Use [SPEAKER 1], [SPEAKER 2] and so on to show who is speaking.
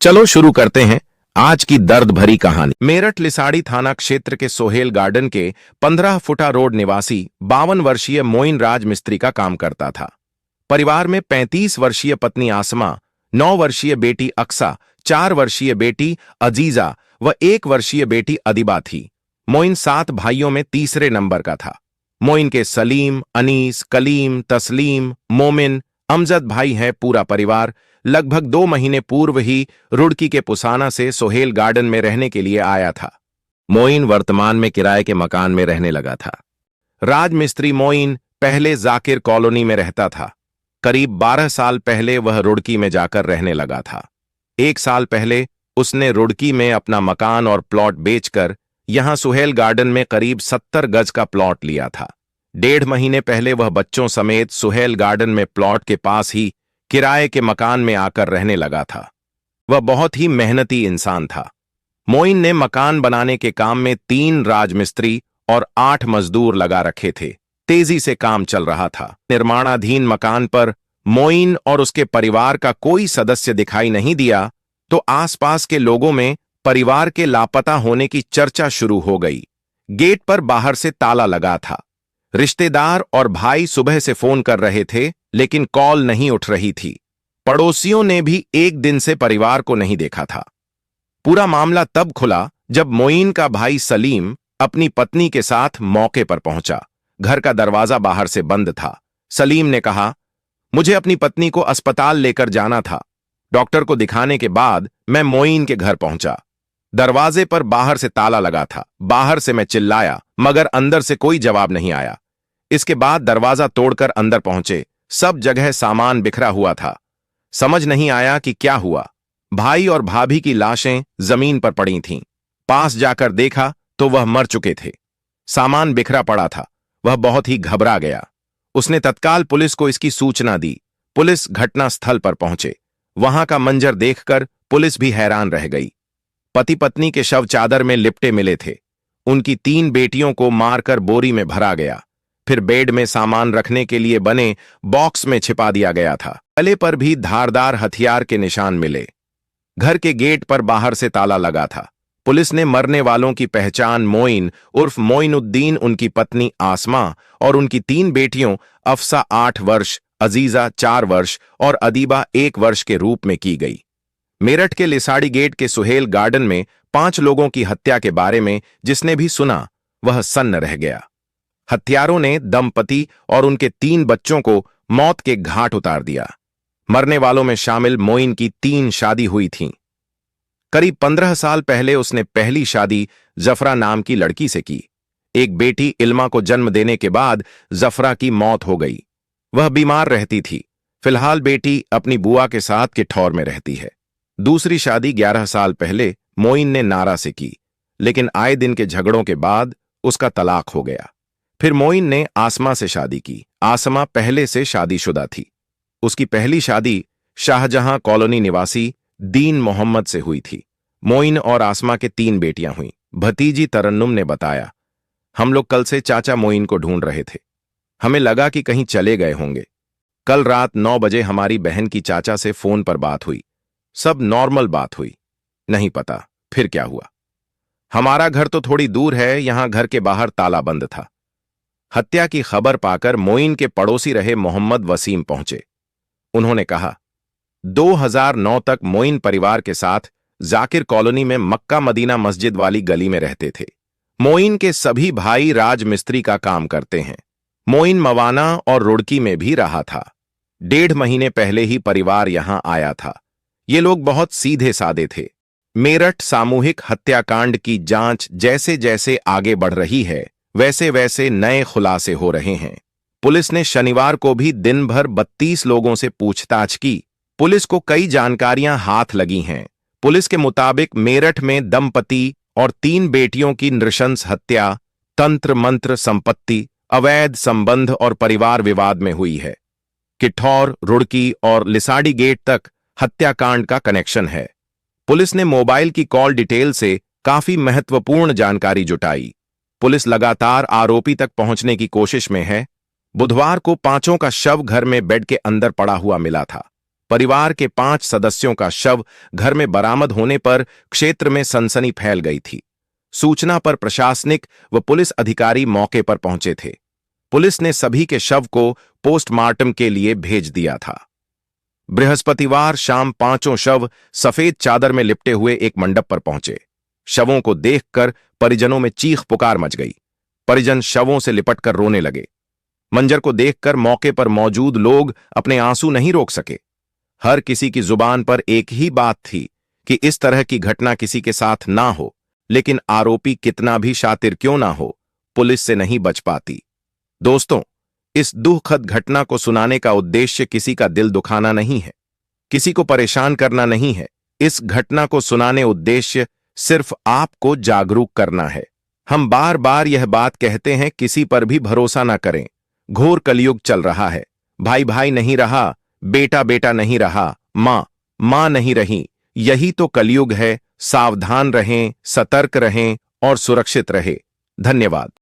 [SPEAKER 1] चलो शुरू करते हैं आज की दर्द भरी कहानी। मेरठ लिसाड़ी थाना क्षेत्र के सोहेल गार्डन के 15 फुटा रोड निवासी 52 वर्षीय मोइन राज मिस्त्री का काम करता था। परिवार में 35 वर्षीय पत्नी आसमा, 9 वर्षीय बेटी अक्सा, 4 वर्षीय बेटी अजीजा व 1 वर्षीय बेटी अदिबा थी। मोइन 7 भाइयों में तीसरे नंबर का था। मोइन के सलीम, अनीस, कलीम, तस्लीम, मोमिन, अमजद भाई है। पूरा परिवार लगभग 2 महीने पूर्व ही रुड़की के पुसाना से सोहेल गार्डन में रहने के लिए आया था। मोइन वर्तमान में किराए के मकान में रहने लगा था। राज मिस्त्री मोइन पहले जाकिर कॉलोनी में रहता था। करीब 12 साल पहले वह रुड़की में जाकर रहने लगा था। 1 साल पहले उसने रुड़की में अपना मकान और प्लॉट बेचकर यहां सोहेल गार्डन में करीब 70 गज का प्लॉट लिया था। 1.5 महीने पहले वह बच्चों समेत सोहेल गार्डन में प्लॉट के पास ही किराए के मकान में आकर रहने लगा था। वह बहुत ही मेहनती इंसान था। मोइन ने मकान बनाने के काम में 3 राजमिस्त्री और 8 मजदूर लगा रखे थे। तेजी से काम चल रहा था। निर्माणाधीन मकान पर मोइन और उसके परिवार का कोई सदस्य दिखाई नहीं दिया तो आसपास के लोगों में परिवार के लापता होने की चर्चा शुरू हो गई। गेट पर बाहर से ताला लगा था। रिश्तेदार और भाई सुबह से फोन कर रहे थे लेकिन कॉल नहीं उठ रही थी। पड़ोसियों ने भी 1 दिन से परिवार को नहीं देखा था। पूरा मामला तब खुला जब मोइन का भाई सलीम अपनी पत्नी के साथ मौके पर पहुंचा। घर का दरवाजा बाहर से बंद था। सलीम ने कहा, मुझे अपनी पत्नी को अस्पताल लेकर जाना था। डॉक्टर को दिखाने के बाद मैं मोइन के घर पहुंचा। दरवाजे पर बाहर से ताला लगा था। बाहर से मैं चिल्लाया मगर अंदर से कोई जवाब नहीं आया। इसके बाद दरवाजा तोड़कर अंदर पहुंचे। सब जगह सामान बिखरा हुआ था। समझ नहीं आया कि क्या हुआ। भाई और भाभी की लाशें जमीन पर पड़ी थीं। पास जाकर देखा तो वह मर चुके थे। सामान बिखरा पड़ा था। वह बहुत ही घबरा गया। उसने तत्काल पुलिस को इसकी सूचना दी। पुलिस घटनास्थल पर पहुंचे। वहां का मंजर देखकर पुलिस भी हैरान रह गई। पति पत्नी के शव चादर में लिपटे मिले थे। उनकी 3 बेटियों को मारकर बोरी में भरा गया। फिर बेड में सामान रखने के लिए बने बॉक्स में छिपा दिया गया था। गले पर भी धारदार हथियार के निशान मिले। घर के गेट पर बाहर से ताला लगा था। पुलिस ने मरने वालों की पहचान मोइन उर्फ मोइनुद्दीन, उनकी पत्नी आसमा और उनकी 3 बेटियों अफसा 8 वर्ष, अजीजा 4 वर्ष और अदीबा 1 वर्ष के रूप में की गई। मेरठ के लिसाड़ी गेट के सोहेल गार्डन में 5 लोगों की हत्या के बारे में जिसने भी सुना वह सन्न रह गया। हत्यारों ने दंपति और उनके 3 बच्चों को मौत के घाट उतार दिया। मरने वालों में शामिल मोइन की 3 शादी हुई थीं। करीब 15 साल पहले उसने पहली शादी जफरा नाम की लड़की से की। एक बेटी इल्मा को जन्म देने के बाद जफरा की मौत हो गई। वह बीमार रहती थी। फिलहाल बेटी अपनी बुआ के साथ किठौर में रहती है। दूसरी शादी 11 साल पहले मोइन ने नारा से की, लेकिन आए दिन के झगड़ों के बाद उसका तलाक हो गया। फिर मोइन ने आसमा से शादी की। आसमा पहले से शादीशुदा थी। उसकी पहली शादी शाहजहां कॉलोनी निवासी दीन मोहम्मद से हुई थी। मोइन और आसमा के 3 बेटियां हुईं। भतीजी तरन्नुम ने बताया, हम लोग कल से चाचा मोइन को ढूंढ रहे थे। हमें लगा कि कहीं चले गए होंगे। कल रात 9 बजे हमारी बहन की चाचा से फोन पर बात हुई। सब नॉर्मल बात हुई। नहीं पता फिर क्या हुआ। हमारा घर तो थोड़ी दूर है, यहां घर के बाहर ताला बंद था। हत्या की खबर पाकर मोइन के पड़ोसी रहे मोहम्मद वसीम पहुंचे। उन्होंने कहा, 2009 तक मोइन परिवार के साथ जाकिर कॉलोनी में मक्का मदीना मस्जिद वाली गली में रहते थे। मोइन के सभी भाई राज मिस्त्री का काम करते हैं। मोइन मवाना और रुड़की में भी रहा था। 1.5 महीने पहले ही परिवार यहां आया था। ये लोग बहुत सीधे सादे थे। मेरठ सामूहिक हत्याकांड की जांच जैसे जैसे आगे बढ़ रही है वैसे वैसे नए खुलासे हो रहे हैं। पुलिस ने शनिवार को भी दिन भर 32 लोगों से पूछताछ की। पुलिस को कई जानकारियां हाथ लगी हैं। पुलिस के मुताबिक मेरठ में दंपति और 3 बेटियों की नृशंस हत्या तंत्र मंत्र, संपत्ति, अवैध संबंध और परिवार विवाद में हुई है। किठौर, रुड़की और लिसाड़ी गेट तक हत्याकांड का कनेक्शन है। पुलिस ने मोबाइल की कॉल डिटेल से काफी महत्वपूर्ण जानकारी जुटाई। पुलिस लगातार आरोपी तक पहुंचने की कोशिश में है। बुधवार को पांचों का शव घर में बेड के अंदर पड़ा हुआ मिला था। परिवार के 5 सदस्यों का शव घर में बरामद होने पर क्षेत्र में सनसनी फैल गई थी। सूचना पर प्रशासनिक व पुलिस अधिकारी मौके पर पहुंचे थे। पुलिस ने सभी के शव को पोस्टमार्टम के लिए भेज दिया था। बृहस्पतिवार शाम पांचों शव सफेद चादर में लिपटे हुए एक मंडप पर पहुंचे। शवों को देखकर परिजनों में चीख पुकार मच गई। परिजन शवों से लिपटकर रोने लगे। मंजर को देखकर मौके पर मौजूद लोग अपने आंसू नहीं रोक सके। हर किसी की जुबान पर एक ही बात थी कि इस तरह की घटना किसी के साथ ना हो, लेकिन आरोपी कितना भी शातिर क्यों ना हो, पुलिस से नहीं बच पाती। दोस्तों, इस दुखद घटना को सुनाने का उद्देश्य किसी का दिल दुखाना नहीं है, किसी को परेशान करना नहीं है। इस घटना को सुनाने उद्देश्य सिर्फ आपको जागरूक करना है। हम बार बार यह बात कहते हैं, किसी पर भी भरोसा ना करें। घोर कलयुग चल रहा है। भाई भाई नहीं रहा, बेटा बेटा नहीं रहा, मां मां नहीं रही। यही तो कलयुग है। सावधान रहें, सतर्क रहें और सुरक्षित रहें। धन्यवाद।